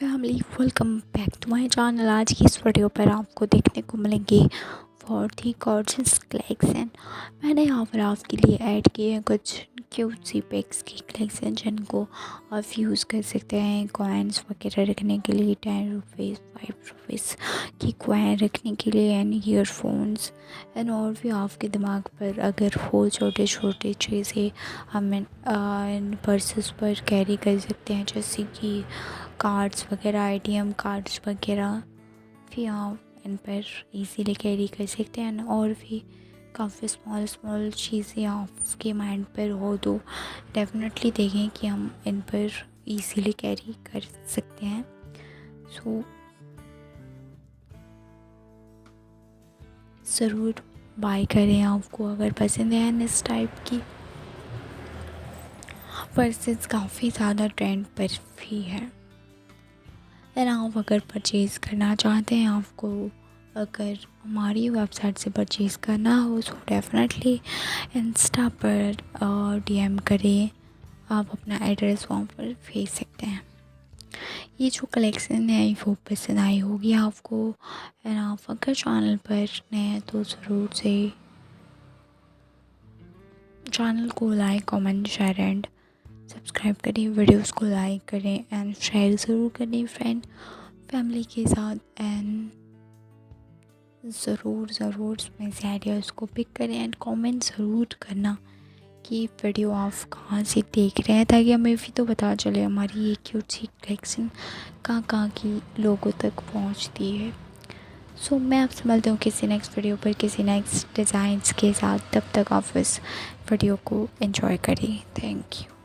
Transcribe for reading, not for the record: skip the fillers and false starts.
Family, welcome back to my channel. आज की इस वीडियो पर आपको देखने को मिलेंगे बहुत ही गॉर्जियस कलेक्शन। मैंने यहाँ पर आपके लिए ऐड किए हैं कुछ क्यूट सी पिक्स की कलेक्शन, जिनको आप यूज़ कर सकते हैं कॉइन्स वगैरह रखने के लिए। 10 रुपीज़ 5 रुपीज़ की कॉइन रखने के लिए एंड ईयरफोन्स एंड और भी आपके दिमाग पर अगर हो छोटे छोटे चीज़ें हम इन पर्सेस पर कैरी कर सकते हैं, जैसे कि कार्ड्स वगैरह, एटीएम कार्ड्स वगैरह भी आप इन पर इजीली कैरी कर सकते हैं। और भी काफ़ी स्मॉल चीज़ें आपके माइंड पर हो तो डेफिनेटली देखें कि हम इन पर इजीली कैरी कर सकते हैं। सो ज़रूर बाय करें, आपको अगर पसंद है इस टाइप की पर्सेस। काफ़ी ज़्यादा ट्रेंड पर भी है एंड आप अगर परचेज़ करना चाहते हैं, आपको अगर हमारी वेबसाइट से परचेज़ करना हो तो डेफिनेटली इंस्टा पर डीएम करें, आप अपना एड्रेस वहाँ पर भेज सकते हैं। ये जो कलेक्शन है वो पसंद आई होगी आपको एंड आप अगर चैनल पर नए हैं तो ज़रूर से चैनल को like, comment, share and subscribe करें, वीडियोस को लाइक करें एंड शेयर ज़रूर करें फ्रेंड फैमिली के साथ। एंड ज़रूर इसमें से आइडियाज़ को पिक करें एंड कमेंट ज़रूर करना कि वीडियो आप कहाँ से देख रहे हैं, ताकि हमें भी तो पता चले हमारी ये क्यूट सी कलेक्शन कहाँ की लोगों तक पहुँचती है। सो मैं आपसे मिलती हूँ किसी नेक्स्ट वीडियो पर किसी नेक्स्ट डिज़ाइंस के साथ। तब तक आप इस वीडियो को एंजॉय करें। Thank you.